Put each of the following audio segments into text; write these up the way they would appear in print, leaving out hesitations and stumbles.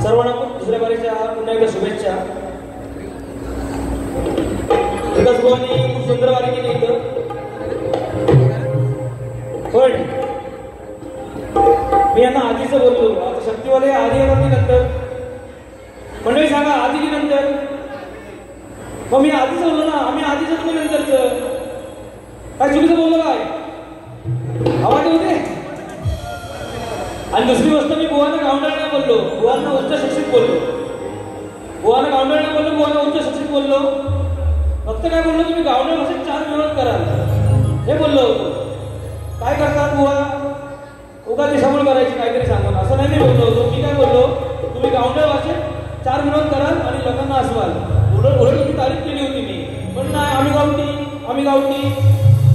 सर्वांना दुसऱ्या बारीच्या पुन्हा एकदा शुभेच्छा. विकास भाऊंनी खूप सुंदर वारी केली इथं. पण मी यांना आधीच बोललो, आता शक्तीवाले आधी येतात की नंतर? मंडळी सांगा, आधी की नंतर? मग मी आधीच बोललो ना, आम्ही आधीच तुम्ही नंतरच. काय चुकीचं बोललो काय? आवाज होते. आणि दुसरी गोष्ट, मी बुवांना गावंढळ नाही बोललो, बुवांना उच्च शिक्षित बोललो. बुवांना गावंढळ नाही बोललो, बुवांना उच्च शिक्षित बोललो. फक्त काय बोललो, तुम्ही गावंढळ भाषेत 4 विनोद कराल हे बोललो होतो. काय करतात बुवा? उगा दिशाभूल करायची काहीतरी सांगून, असं नाही मी बोललो होतो. मी काय बोललो, तुम्ही गावंढळ भाषेत 4 विनोद कराल आणि लोकांना हसवाल. उलट तुम्ही तारीफ केली होती मी. पण नाही, आम्ही गावठी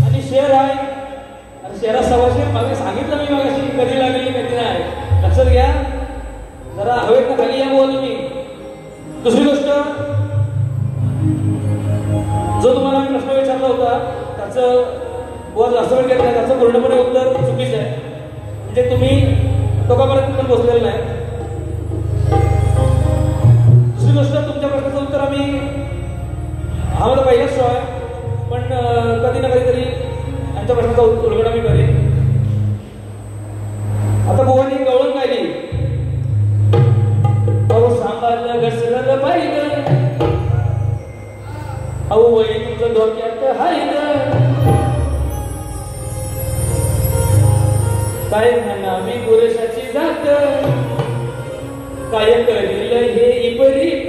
आणि शहर आहे. शहरात सव्वाशे मागे सांगितलं मी मागाशी, कधी लागली कधी नाही. लक्षात घ्या जरा, हवेत ना खाली या बुवा तुम्ही. दुसरी गोष्ट, जो तुम्हाला मी प्रश्न विचारला होता त्याचं बुवा जास्त वेळ घेतला, त्याचं पूर्णपणे उत्तर चुकीचं आहे. म्हणजे तुम्ही टोकापर्यंत पण पोहोचलेलं नाही. दुसरी गोष्ट, तुमच्या प्रश्नाचं उत्तर आम्ही, हा मला पहिलाच शो आहे, पण कधी ना कधीतरी यांच्या प्रश्नाचा उलगडा मी करेन. आता बुवानी गवळण गायली, अहो सांभाळलं घसरलं पाहिलं, अहो वय तुझं डोक्यात हाय काय म्हणा मी पुरुषाची जात, काय करील हे इपरीत,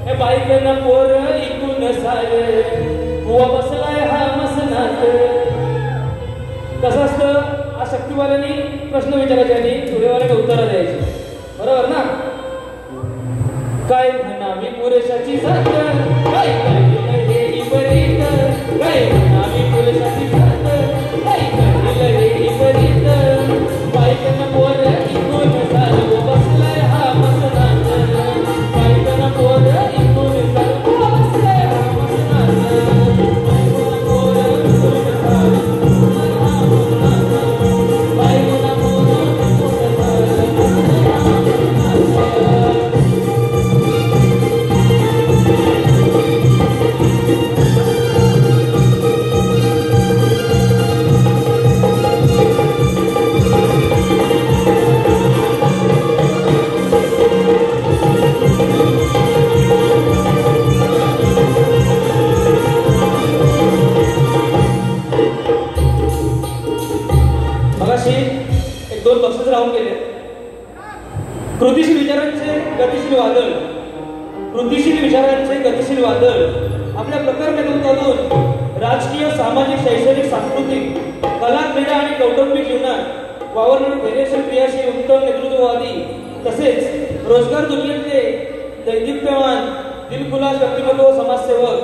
हे बायकन पोर इकून सारे, बुवा बसलाय हा मसनात. कसं असतं, आज शक्तीवाल्यांनी प्रश्न विचारायचे आणि सूर्यवाल्याने उत्तरं द्यायची, बरोबर ना? काय म्हणा मी पुरुषाची जात, काय करील हे इपरीत, काय म्हणा मी पुरुषाची जात, काय करील हे इपरीत, बायकन पोर इकून सारे, बुवा बसलाय हा मसनात, बायकन पोर इकून सारे, बुवा बसलाय हा मसनात. कृतिशील विचारांचे गतिशील वादळ आपल्या प्रखर नेतृत्वातून राजकीय, सामाजिक, शैक्षणिक, सांस्कृतिक, कला, क्रीडा आणि कौटुंबिक जीवनात वावरणारे धैर्यशील, क्रियाशील, उत्तम नेतृत्ववादी तसेच रोजगार दुनियेतले दैदिप्यमान, दिलखुलास व्यक्तिमत्व, समाजसेवक,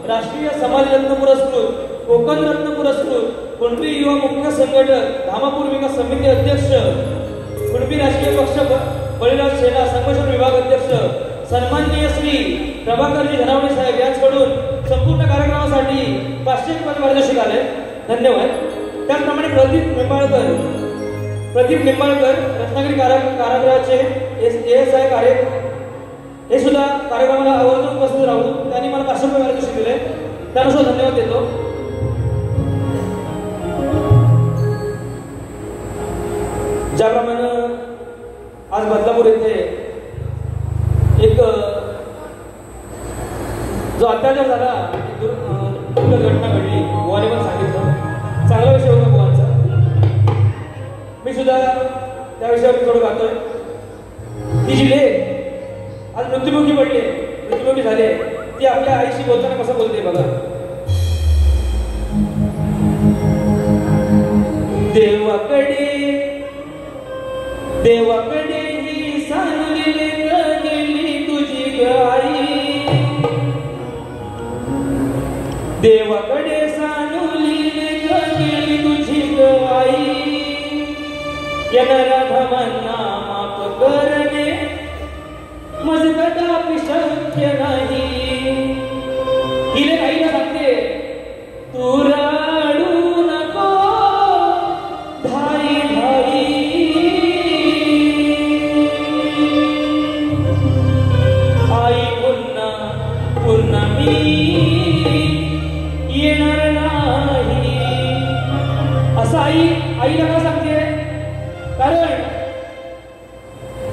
राष्ट्रीय समाजरत्न पुरस्कृत, कोकण रत्न पुरस्कृत, कुणबी युवा मुख्य संघटक, धामापूर विकास समिती अध्यक्ष, कुणबी राजकीय पक्ष बळीराज सेना संघर्षण विभाग अध्यक्ष, सन्माननीय श्री प्रभाकरजी धनावणे साहेब यांच्याकडून संपूर्ण कार्यक्रमासाठी 500 रुपये पारितोषिक आले. धन्यवाद. त्याचप्रमाणे प्रदीप निंबाळकर रत्नागिरी कारागृहाचे ASI कार्य, हे सुद्धा कार्यक्रमाला आवर्जून उपस्थित राहून त्यांनी मला 500 रुपये पारितोषिक दिले, त्यांना सुद्धा धन्यवाद देतो. ज्याप्रमाणे आज बदलापूर येथे एक जो अत्याचार झाला, घटना घडली, बुवाने पण सांगितलं, चांगला विषय होता बुवांचा. मी सुद्धा त्या विषयावर थोडं गातोय. ती जी लेक आज मृत्युमुखी झाली, ती आपल्या आईशी बोलताना कसं बोलते बघा. देवाकडे ही सानुली गेली तुझी आई, देवाकडे सानुली गेली तुझी आई, येणाऱ्या धामांना माफ करणे मज कदापि शक्य नाही. हिले आईला सांगते, तू रडू नको धाई धाई,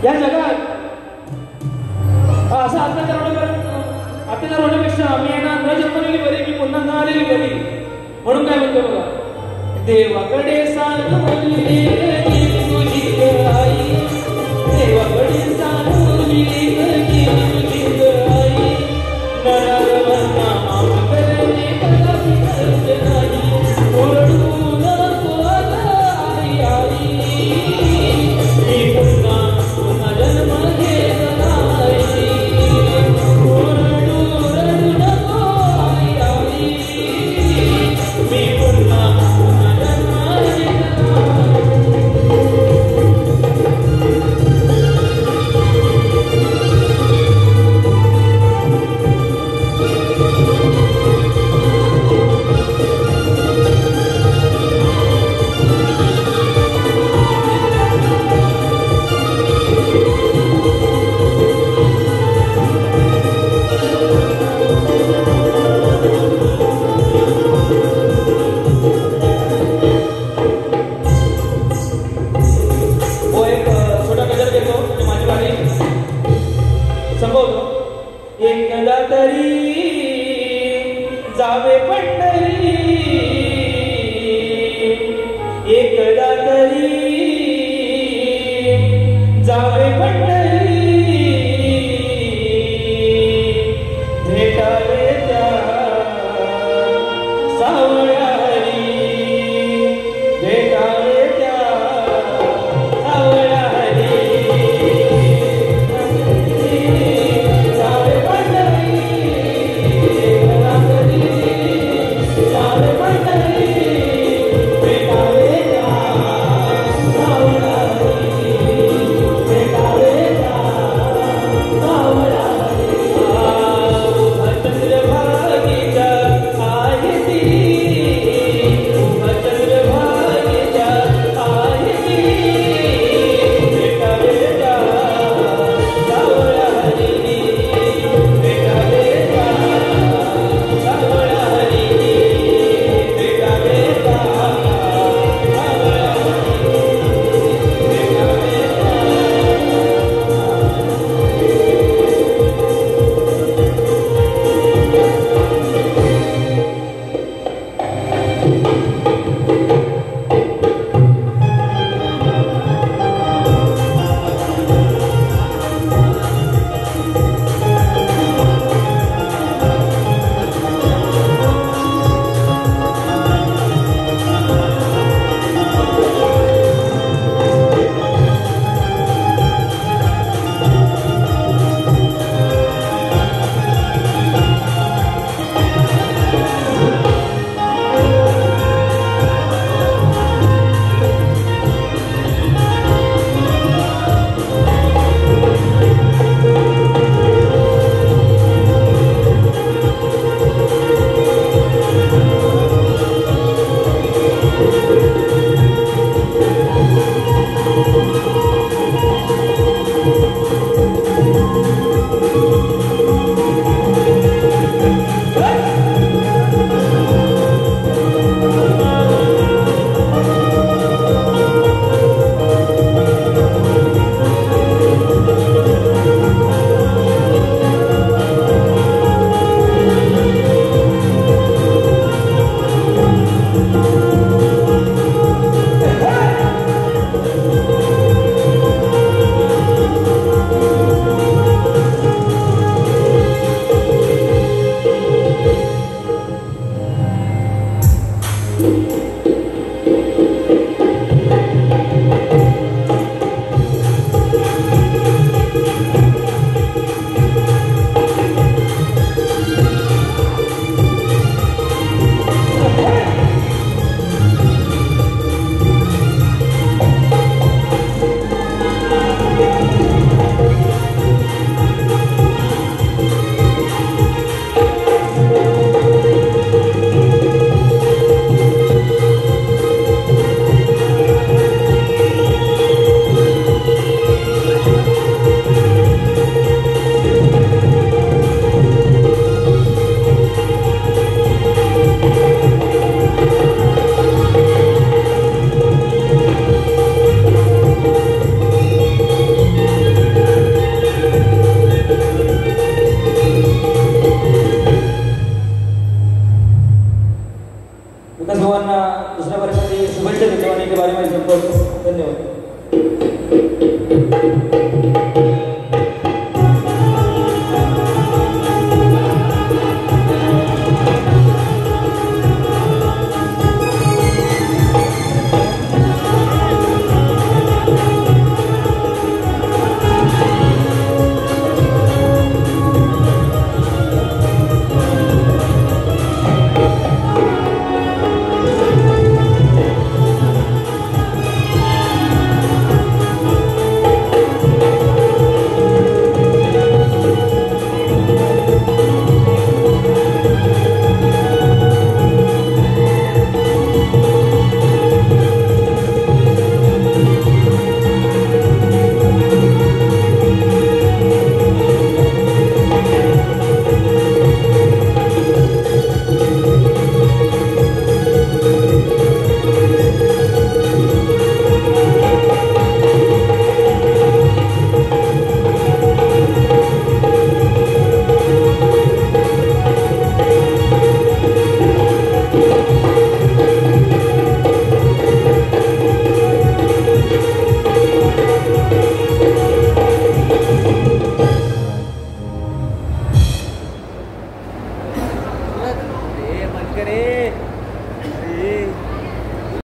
या जगात असं अत्याचार होण्यापेक्षा मी यांना न जन्मलेली बरी, मी पुन्हा न आलेली बरी. म्हणून काय म्हणतो बघा, देवाकडे सांगली तुझी आई, देवाकडे सांगली तुझी आई, नराधमांना माफ करणे कदापि शक्य नाही. ओरडू नको आई आई, मी पुन्हा पुन्हा जन्म घेत नाही. ओरडू रडू नको आई आई, मी पुन्हा पुन्हा जन्म घेत नाही.